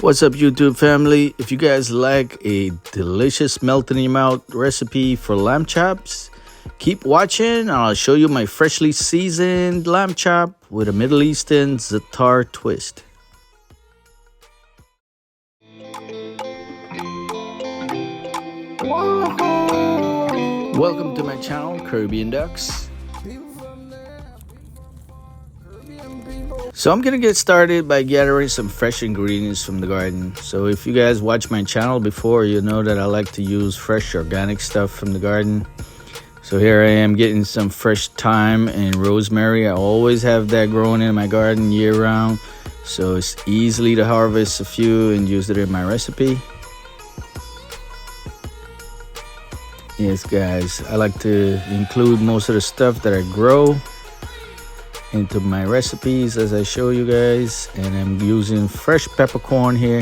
What's up, YouTube family? If you guys like a delicious melt in your mouth recipe for lamb chops, keep watching and I'll show you my freshly seasoned lamb chop with a Middle Eastern Zaatar twist. Welcome to my channel, Caribbean Ducks. So I'm gonna get started by gathering some fresh ingredients from the garden. So if you guys watch my channel before, you know that I like to use fresh organic stuff from the garden. So here I am getting some fresh thyme and rosemary. I always have that growing in my garden year round, so it's easily to harvest a few and use it in my recipe. Yes guys, I like to include most of the stuff that I grow into my recipes as I show you guys, and I'm using fresh peppercorn here.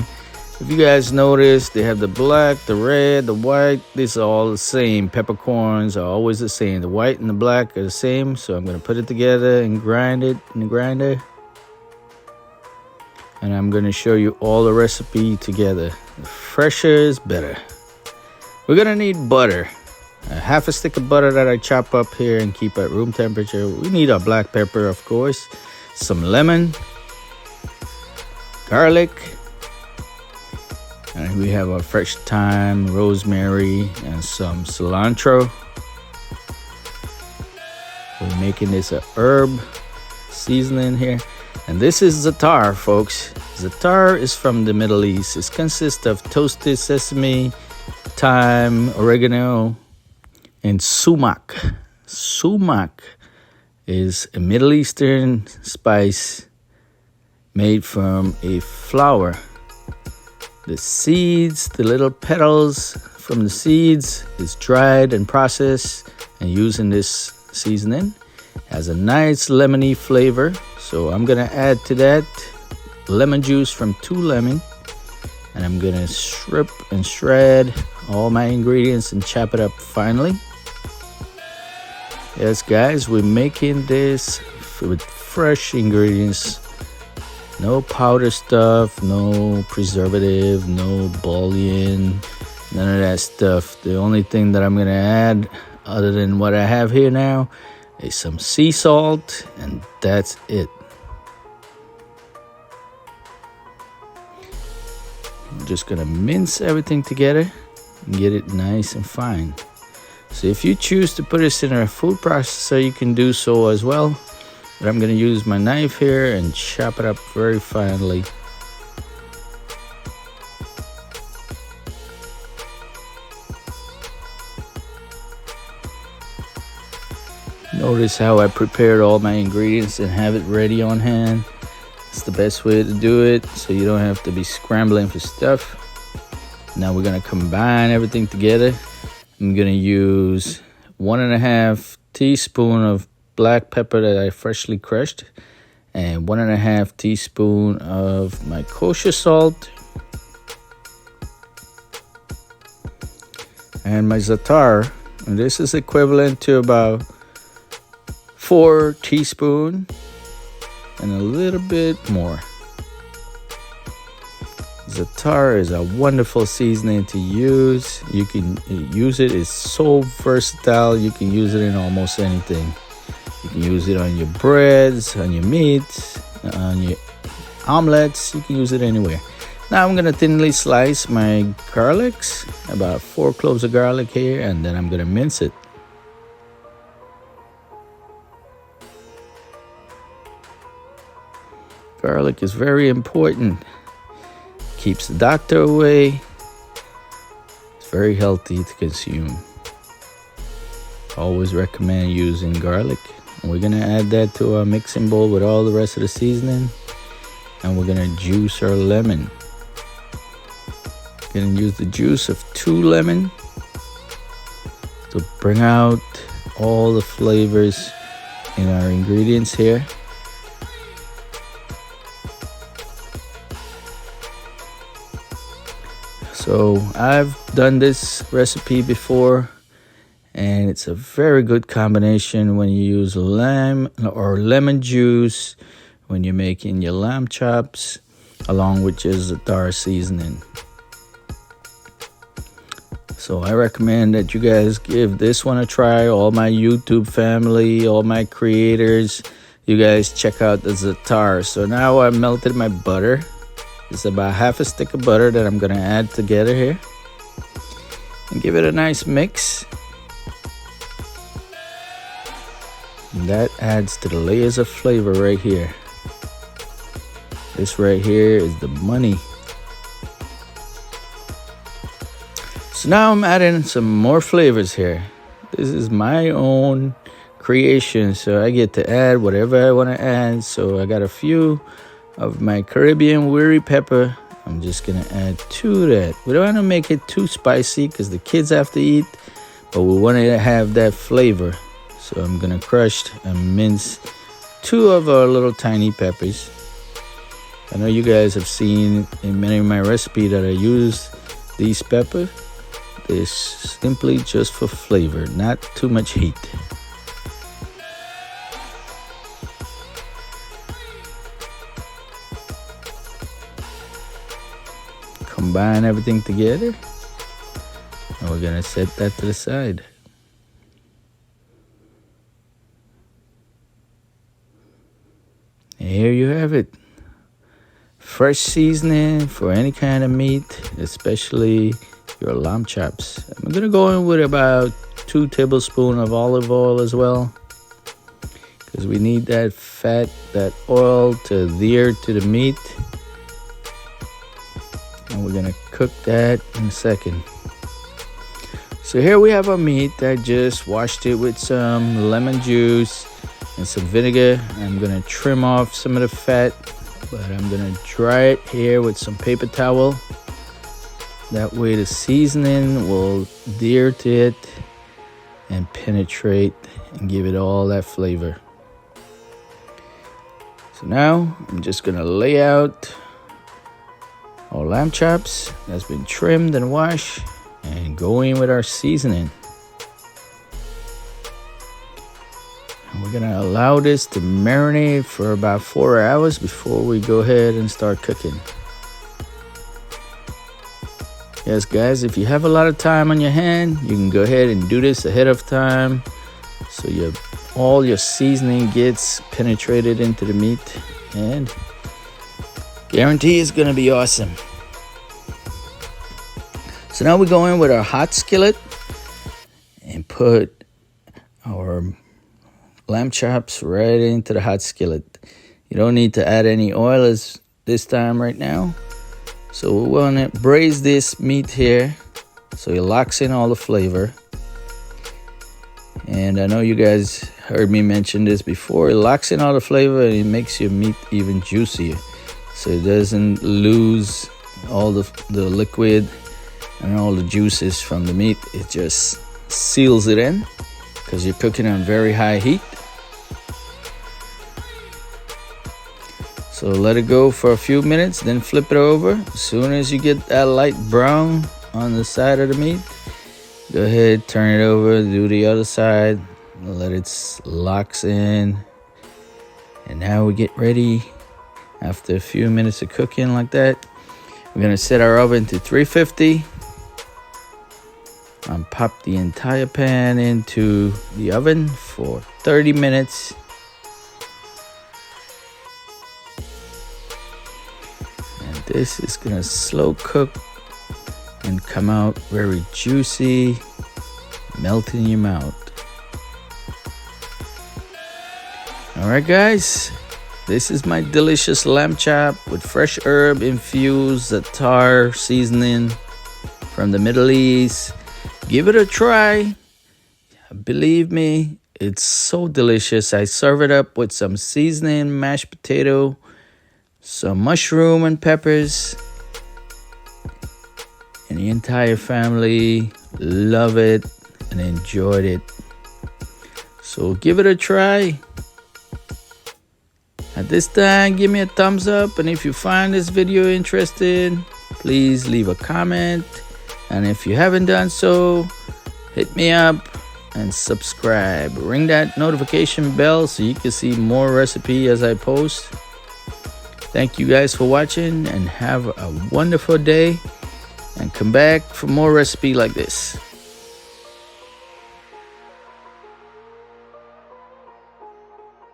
If you guys notice, they have the black, the red, the white. These are all the same. Peppercorns are always the same. The white and the black are the same, so I'm going to put it together and grind it in the grinder, and I'm going to show you all the recipe together. The fresher is better. We're going to need butter. A half a stick of butter that I chop up here and keep at room temperature. We need our black pepper, of course, some lemon, garlic, and we have our fresh thyme, rosemary, and some cilantro. We're making this a herb seasoning here, and this is zaatar, folks. Zaatar is from the Middle East. It consists of toasted sesame, thyme, oregano, and sumac. Sumac is a Middle Eastern spice made from a flower. The seeds, the little petals from the seeds is dried and processed and used in this seasoning. Has a nice lemony flavor. So I'm gonna add to that lemon juice from 2 lemons. And I'm gonna strip and shred all my ingredients and chop it up finely. Yes guys, we're making this with fresh ingredients. No powder stuff, no preservative, no bouillon, none of that stuff. The only thing that I'm gonna add, other than what I have here now, is some sea salt, and that's it. I'm just gonna mince everything together and get it nice and fine. So if you choose to put this in a food processor, you can do so as well. But I'm gonna use my knife here and chop it up very finely. Notice how I prepared all my ingredients and have it ready on hand. It's the best way to do it, so you don't have to be scrambling for stuff. Now we're gonna combine everything together. I'm gonna use 1.5 teaspoons of black pepper that I freshly crushed, and 1.5 teaspoons of my kosher salt, and my zaatar. And this is equivalent to about 4 teaspoons and a little bit more. Zaatar is a wonderful seasoning to use. You can use it. It's so versatile. You can use it in almost anything. You can use it on your breads, on your meats, on your omelets. You can use it anywhere. Now I'm going to thinly slice my garlics, about 4 cloves of garlic here, and then I'm going to mince it. Garlic is very important. Keeps the doctor away. It's very healthy to consume. Always recommend using garlic. And we're gonna add that to our mixing bowl with all the rest of the seasoning, and we're gonna juice our lemon. Gonna use the juice of 2 lemons to bring out all the flavors in our ingredients here. So I've done this recipe before, and it's a very good combination when you use lemon juice when you're making your lamb chops. along with your Zaatar seasoning. So I recommend that you guys give this one a try. All my YouTube family, all my creators, you guys check out the Zaatar. So now I melted my butter. It's about half a stick of butter that I'm gonna add together here. And give it a nice mix. And that adds to the layers of flavor right here. This right here is the money. So now I'm adding some more flavors here. This is my own creation, so I get to add whatever I want to add. So I got a few of my Caribbean weary pepper. I'm just gonna add 2 of that. We don't want to make it too spicy because the kids have to eat, but we want to have that flavor. So I'm gonna crush and mince 2 of our little tiny peppers. I know you guys have seen in many of my recipes that I use these peppers. They're simply just for flavor, not too much heat. Combine everything together, and we're gonna set that to the side. And here you have it. Fresh seasoning for any kind of meat, especially your lamb chops. I'm gonna go in with about 2 tablespoons of olive oil as well, because we need that fat, that oil to adhere to the meat. And we're gonna cook that in a second. So here we have our meat. I just washed it with some lemon juice and some vinegar. I'm gonna trim off some of the fat, but I'm gonna dry it here with some paper towel. That way the seasoning will adhere to it and penetrate and give it all that flavor. So now I'm just gonna lay out our lamb chops that's been trimmed and washed and go in with our seasoning. And we're gonna allow this to marinate for about 4 hours before we go ahead and start cooking. Yes, guys, if you have a lot of time on your hand, you can go ahead and do this ahead of time so all your seasoning gets penetrated into the meat, and guarantee it's gonna be awesome. So now we go in with our hot skillet and put our lamb chops right into the hot skillet. You don't need to add any oil this time right now. So we want to braise this meat here so it locks in all the flavor. And I know you guys heard me mention this before. It locks in all the flavor and it makes your meat even juicier. So it doesn't lose all the liquid and all the juices from the meat. It just seals it in because you're cooking on very high heat. So let it go for a few minutes, then flip it over. As soon as you get that light brown on the side of the meat, go ahead, turn it over, do the other side, let it locks in. And now we get ready. After a few minutes of cooking like that, we're gonna set our oven to 350 and pop the entire pan into the oven for 30 minutes. And this is gonna slow cook and come out very juicy, melt in your mouth. All right, guys. This is my delicious lamb chop with fresh herb infused Zaatar seasoning from the Middle East. Give it a try. Believe me, it's so delicious. I serve it up with some seasoning, mashed potato, some mushroom and peppers. And the entire family love it and enjoyed it. So give it a try. At this time, give me a thumbs up, and if you find this video interesting, please leave a comment. And if you haven't done so, hit me up and subscribe. Ring that notification bell so you can see more recipe as I post. Thank you guys for watching and have a wonderful day. And come back for more recipe like this.